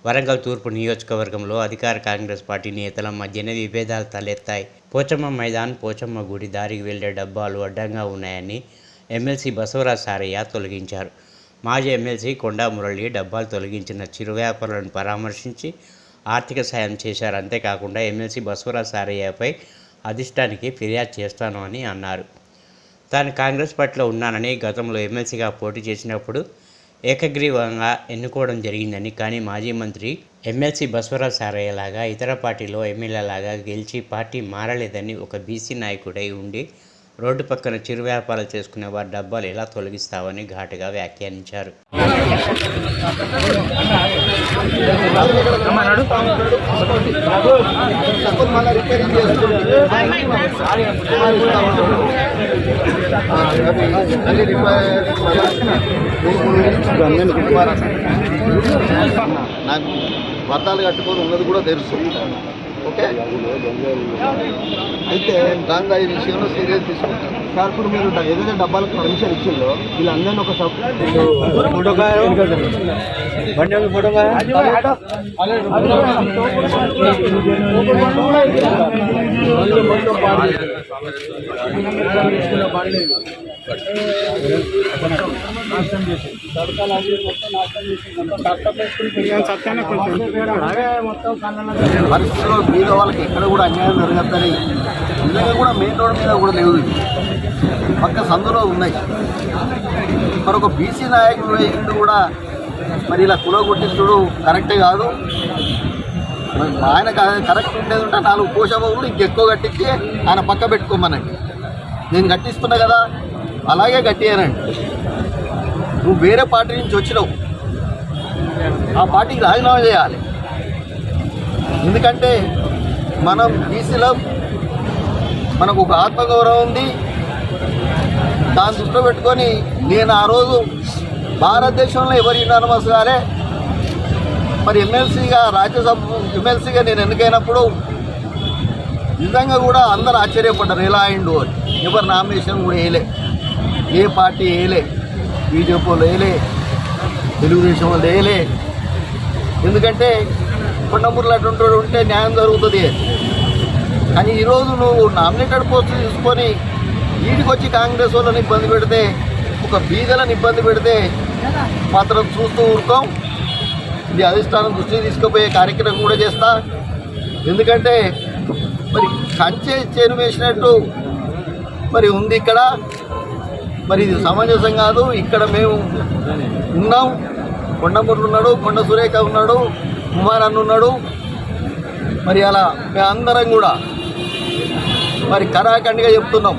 వరంగల్ తూర్పు నియోజకవర్గంలో అధికార కాంగ్రెస్ పార్టీ నేతల మధ్యనే విభేదాలు తలెత్తాయి. పోచమ్మ మైదాన్, పోచమ్మ గుడి దారికి వెళ్లే డబ్బాలు అడ్డంగా ఉన్నాయని ఎమ్మెల్సీ బసవరాజ్ సారయ్య తొలగించారు. మాజీ ఎమ్మెల్సీ కొండా మురళి డబ్బాలు తొలగించిన చిరు వ్యాపారులను పరామర్శించి ఆర్థిక సాయం చేశారు. అంతేకాకుండా ఎమ్మెల్సీ బసవరాజ్ సారయ్యపై అధిష్టానికి ఫిర్యాదు చేస్తాను అని అన్నారు. తాను కాంగ్రెస్ పార్టీలో ఉన్నానని, గతంలో ఎమ్మెల్సీగా పోటీ చేసినప్పుడు ఏకగ్రీవంగా ఎన్నుకోవడం జరిగిందని, కానీ మాజీ మంత్రి ఎమ్మెల్సీ బసవరాజ్ సారయ్య లాగా ఇతర పార్టీలో ఎమ్మెల్యేలాగా గెలిచి పార్టీ మారలేదని, ఒక బీసీ నాయకుడై ఉండి రోడ్డు పక్కన చిరు వ్యాపారాలు చేసుకునే వారి డబ్బాలు ఎలా తొలగిస్తావని ఘాటుగా వ్యాఖ్యానించారు. నాకు పట్టాలు కట్టుకొని ఉన్నది కూడా తెలుసు. ఓకే, అయితే దాని ఈ విషయంలో సీరియస్ తీసుకుంటాను సార్. ఇప్పుడు మీరు ఏదైతే డబ్బాలకు పర్మిషన్ ఇచ్చిందో వీళ్ళందరినీ ఒక పరిస్థితుల్లో మీద వాళ్ళకి ఎక్కడ కూడా అన్యాయం జరగద్దని నిజంగా కూడా మెయిన్ రోడ్ మీద కూడా లేవు, పక్క సందులో ఉన్నాయి. మరొక బీసీ నాయకుడు ఇంటి కూడా మరి ఇలా కులగొట్టించుడు కరెక్టే కాదు. ఆయన కరెక్ట్ ఉండేది ఉంటే 4 పోషాబాబులు ఇంకెక్కువ కట్టించి ఆయన పక్క పెట్టుకోమనండి. నేను కట్టిస్తున్నా కదా, అలాగే కట్టియానండి. నువ్వు వేరే పార్టీ నుంచి వచ్చినావు, ఆ పార్టీకి రాజీనామా చేయాలి. ఎందుకంటే మనం బీసీలో మనకు ఒక ఆత్మగౌరవం ఉంది. దాన్ని దృష్టిలో పెట్టుకొని నేను ఆ రోజు భారతదేశంలో ఎవరు యునానిమస్ గారే మరి ఎమ్మెల్సీగా, రాజ్యసభ ఎమ్మెల్సీగా నేను ఎన్నికైనప్పుడు నిజంగా కూడా అందరూ ఆశ్చర్యపడ్డారు, ఎలా అయిండు అని. ఎవరు నామినేషన్ కూడా వేయలే, ఏ పార్టీ వేయలే, బీజేపీ వాళ్ళు వేయలే, తెలుగుదేశం వాళ్ళు వేయలే. ఎందుకంటే కొండమూరులో అటువంటి ఉంటే న్యాయం జరుగుతుంది. కానీ ఈరోజు నువ్వు నామినేటెడ్ పోస్టులు తీసుకొని వీటికి వచ్చి కాంగ్రెస్ వాళ్ళని ఇబ్బంది పెడితే, ఒక బీదలను ఇబ్బంది పెడితే మాత్రం చూస్తూ ఊరుకోం. ఇది అధిష్టానం దృష్టికి తీసుకుపోయే కార్యక్రమం కూడా చేస్తా. ఎందుకంటే మరి కంచె చేను వేసినట్టు మరి ఉంది ఇక్కడ. మరి ఇది సమంజసం కాదు. ఇక్కడ మేము ఉన్నాం, కొండమూరు ఉన్నాడు, కొండ సురేఖ ఉన్నాడు, కుమార్ అన్న ఉన్నాడు. మరి అలా మేమందరం కూడా మరి కరాఖండిగా చెప్తున్నాం,